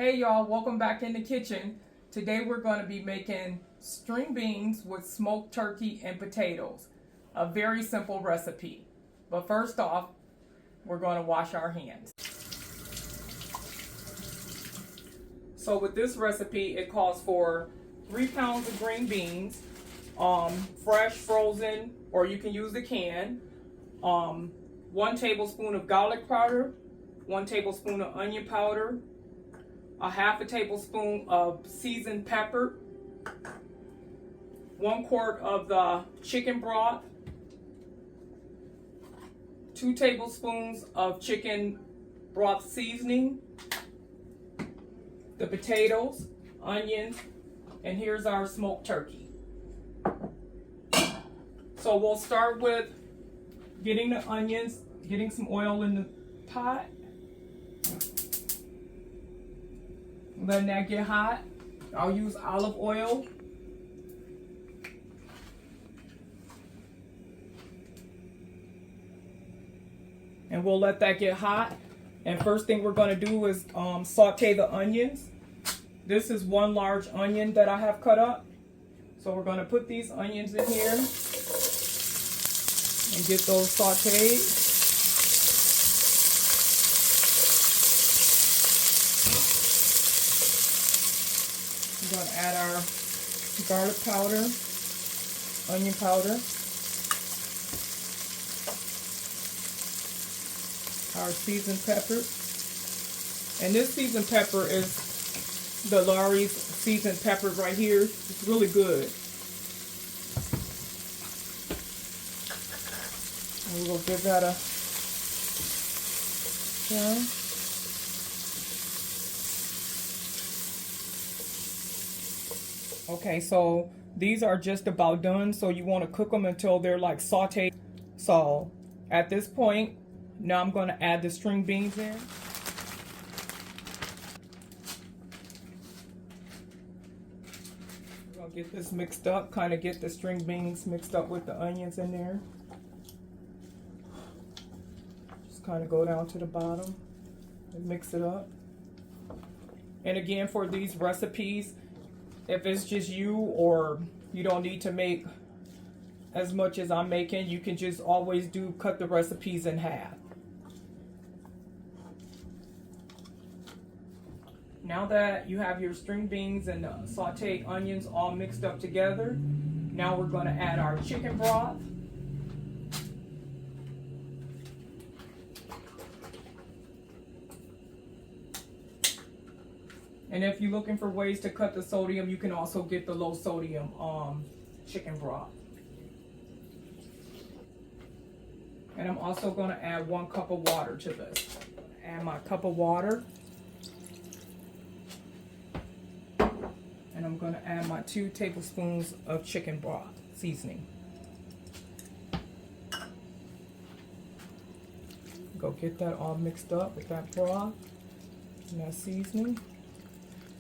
Hey y'all, welcome back in the kitchen. Today we're going to be making string beans with smoked turkey and potatoes. A very simple recipe. But first off, we're going to wash our hands. So with this recipe, it calls for 3 pounds of green beans, fresh, frozen, or you can use the can, 1 tablespoon of garlic powder, 1 tablespoon of onion powder, a half a tablespoon of seasoned pepper, 1 quart of the chicken broth, 2 tablespoons of chicken broth seasoning, the potatoes, onions, and here's our smoked turkey. So we'll start with getting the onions, getting some oil in the pot. Letting that get hot. I'll use olive oil. And we'll let that get hot. And first thing we're going to do is saute the onions. This is 1 large onion that I have cut up. So we're going to put these onions in here and get those sauteed. We're going to add our garlic powder, onion powder, our seasoned pepper. And this seasoned pepper is the Lawry's seasoned pepper right here. It's really good. And we'll give that a stir. Okay, so these are just about done, so you want to cook them until they're like sauteed. So at this point, now I'm going to add the string beans in. We're going to get this mixed up, kind of get the string beans mixed up with the onions in there. Just kind of go down to the bottom and mix it up. And again, for these recipes, if it's just you or you don't need to make as much as I'm making, you can just always cut the recipes in half. Now that you have your string beans and the sauteed onions all mixed up together, now we're going to add our chicken broth. And if you're looking for ways to cut the sodium, you can also get the low sodium chicken broth. And I'm also going to add 1 cup of water to this. Add my cup of water. And I'm going to add my 2 tablespoons of chicken broth seasoning. Go get that all mixed up with that broth and that seasoning.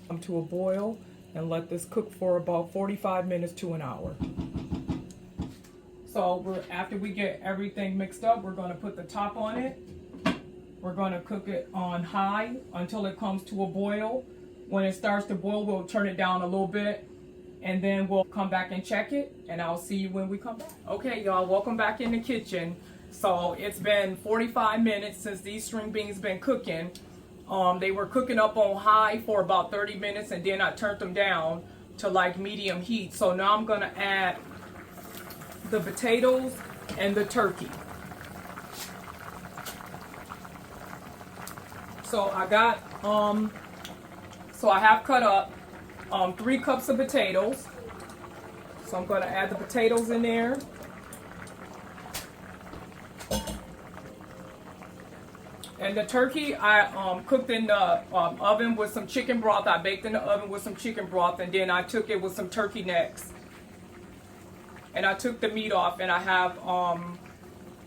Come to a boil and let this cook for about 45 minutes to an hour. So after we get everything mixed up, we're going to put the top on it. We're going to cook it on high until it comes to a boil. When it starts to boil, we'll turn it down a little bit and then we'll come back and check it, and I'll see you when we come back. Okay, y'all, welcome back in the kitchen. So it's been 45 minutes since these string beans been cooking. They were cooking up on high for about 30 minutes and then I turned them down to like medium heat. So now I'm going to add the potatoes and the turkey. So I got, so I have cut up 3 cups of potatoes. So I'm going to add the potatoes in there. And the turkey I cooked in the oven with some chicken broth. I baked in the oven with some chicken broth, and then I took it with some turkey necks. And I took the meat off, and I have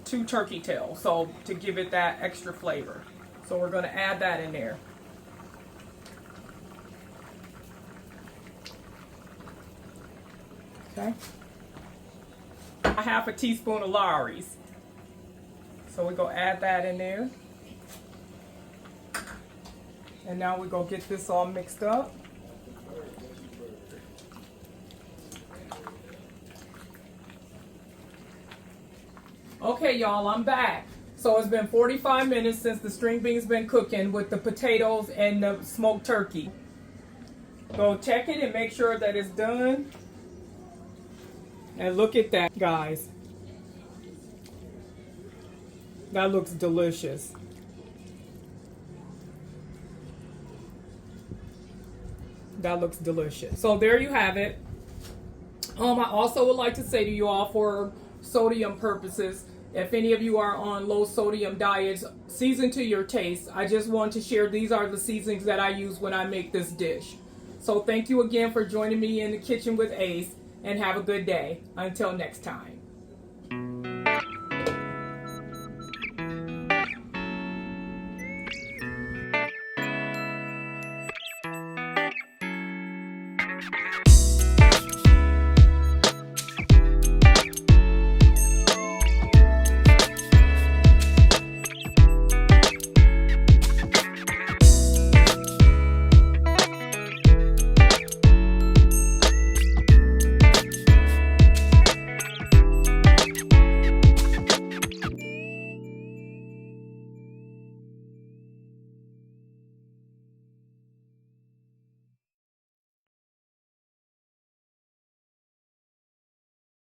2 turkey tails, so to give it that extra flavor. So we're going to add that in there. Okay. A half a teaspoon of Lawry's. So we're going to add that in there. And now we're going to get this all mixed up. Okay, y'all, I'm back. So it's been 45 minutes since the string beans been cooking with the potatoes and the smoked turkey. Go check it and make sure that it's done. And look at that, guys. That looks delicious. That looks delicious. So there you have it. I also would like to say to you all, for sodium purposes, if any of you are on low sodium diets, season to your taste. I just want to share these are the seasonings that I use when I make this dish. So thank you again for joining me in the kitchen with Ace, and have a good day. Until next time.